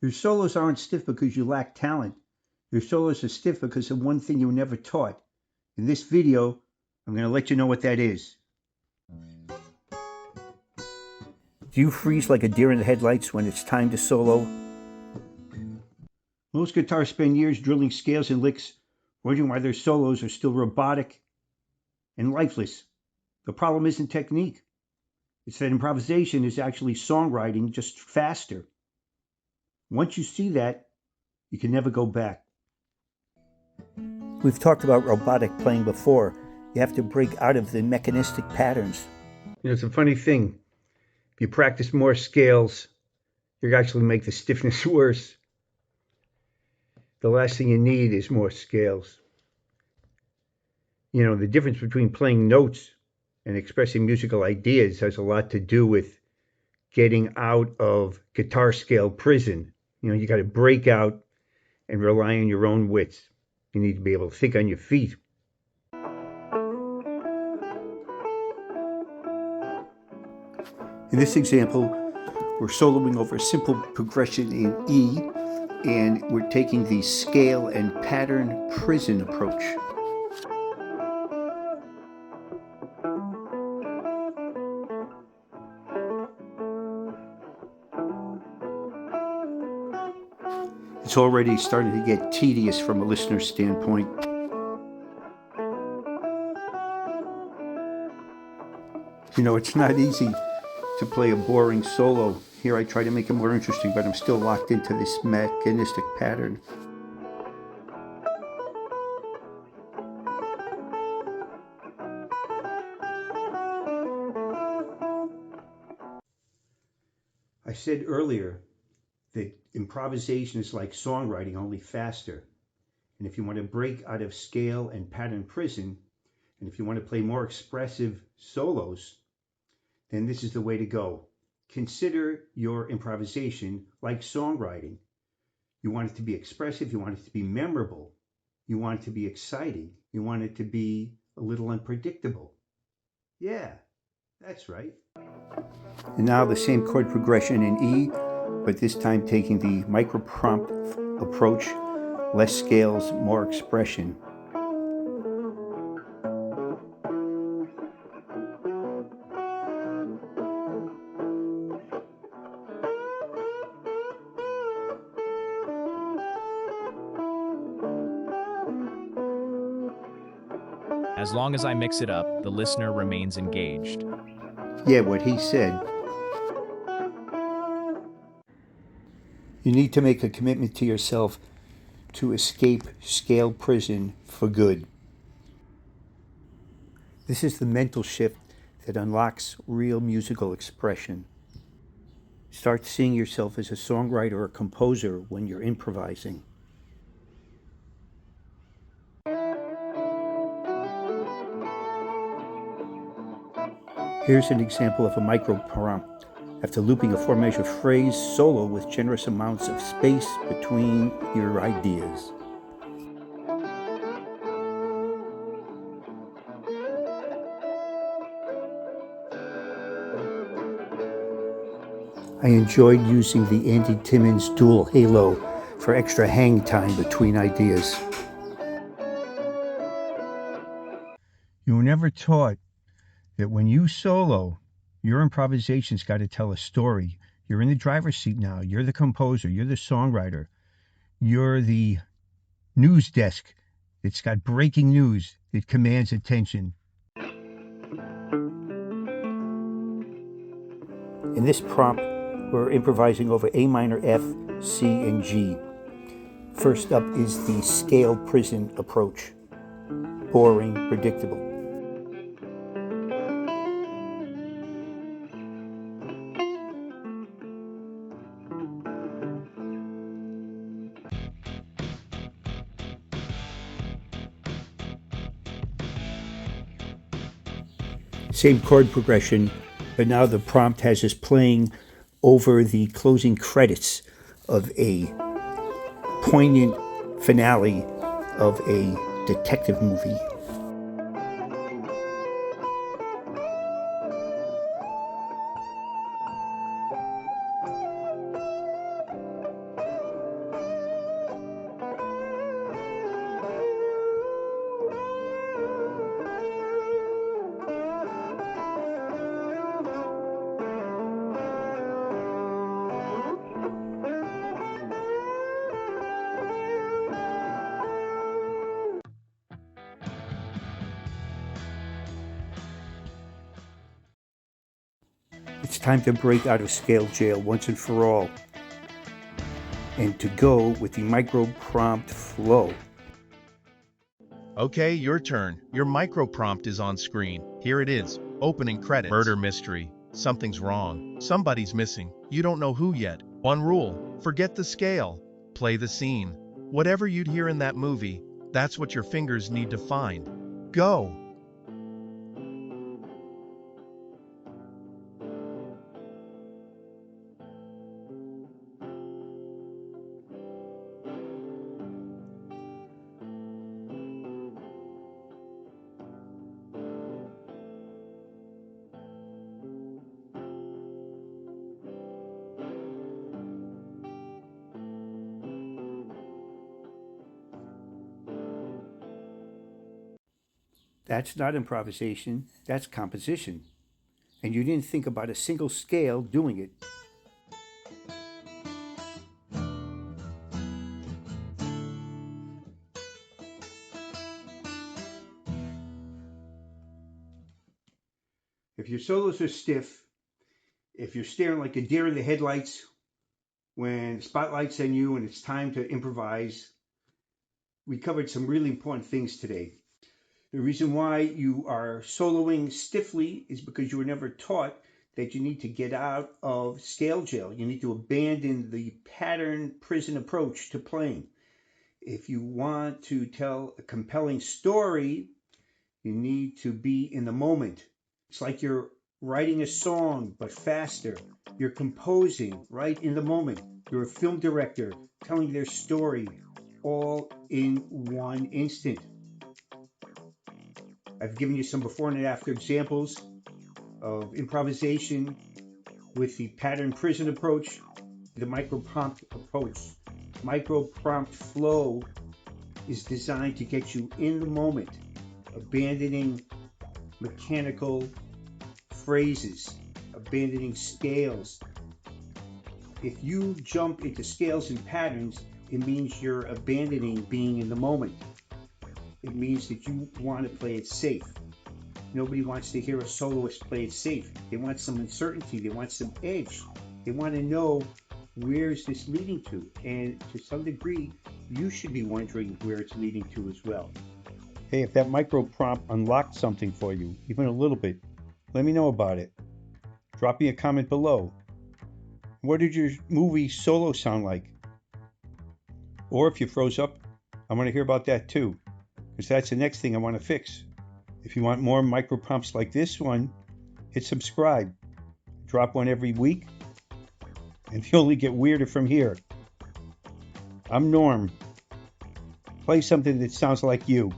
Your solos aren't stiff because you lack talent. Your solos are stiff because of one thing you were never taught. In this video, I'm going to let you know what that is. Do you freeze like a deer in the headlights when it's time to solo? Most guitarists spend years drilling scales and licks, wondering why their solos are still robotic and lifeless. The problem isn't technique. It's that improvisation is actually songwriting, just faster. Once you see that, you can never go back. We've talked about robotic playing before. You have to break out of the mechanistic patterns. It's a funny thing. If you practice more scales, you actually make the stiffness worse. The last thing you need is more scales. The difference between playing notes and expressing musical ideas has a lot to do with getting out of guitar scale prison. You got to break out and rely on your own wits. You need to be able to think on your feet. In this example, we're soloing over a simple progression in E, and we're taking the scale and pattern prison approach. It's already starting to get tedious from a listener's standpoint. It's not easy to play a boring solo. Here I try to make it more interesting, but I'm still locked into this mechanistic pattern. I said earlier that improvisation is like songwriting, only faster. And if you want to break out of scale and pattern prison, and if you want to play more expressive solos, then this is the way to go. Consider your improvisation like songwriting. You want it to be expressive, you want it to be memorable, you want it to be exciting, you want it to be a little unpredictable. Yeah, that's right. And now the same chord progression in E, but this time taking the micro prompt approach, less scales, more expression. As long as I mix it up, the listener remains engaged. Yeah, what he said. You need to make a commitment to yourself to escape scale prison for good. This is the mental shift that unlocks real musical expression. Start seeing yourself as a songwriter or composer when you're improvising. Here's an example of a micro prompt. After looping a 4-measure phrase, solo with generous amounts of space between your ideas. I enjoyed using the Andy Timmons dual halo for extra hang time between ideas. You were never taught that when you solo, your improvisation's got to tell a story. You're in the driver's seat now. You're the composer. You're the songwriter. You're the news desk that's got breaking news that commands attention. In this prompt, we're improvising over A minor, F, C, and G. First up is the scale prison approach. Boring, predictable. Same chord progression, but now the prompt has us playing over the closing credits of a poignant finale of a detective movie. It's time to break out of scale jail once and for all, and to go with the micro prompt flow. Okay, your turn. Your micro prompt is on screen. Here it is. Opening credits. Murder mystery. Something's wrong. Somebody's missing. You don't know who yet. One rule. Forget the scale. Play the scene. Whatever you'd hear in that movie, that's what your fingers need to find. Go! That's not improvisation, that's composition. And you didn't think about a single scale doing it. If your solos are stiff, if you're staring like a deer in the headlights when the spotlight's on you and it's time to improvise, we covered some really important things today. The reason why you are soloing stiffly is because you were never taught that you need to get out of scale jail. You need to abandon the pattern prison approach to playing. If you want to tell a compelling story, you need to be in the moment. It's like you're writing a song, but faster. You're composing right in the moment. You're a film director telling their story all in one instant. I've given you some before and after examples of improvisation with the pattern prison approach, the micro prompt approach. Micro prompt flow is designed to get you in the moment, abandoning mechanical phrases, abandoning scales. If you jump into scales and patterns, it means you're abandoning being in the moment. It means that you want to play it safe. Nobody wants to hear a soloist play it safe. They want some uncertainty. They want some edge. They want to know, where is this leading to? And to some degree, you should be wondering where it's leading to as well. Hey, if that micro prompt unlocked something for you, even a little bit, let me know about it. Drop me a comment below. What did your movie solo sound like? Or if you froze up, I want to hear about that too, because that's the next thing I want to fix. If you want more micro prompts like this one, hit subscribe. Drop one every week, and you'll only get weirder from here. I'm Norm. Play something that sounds like you.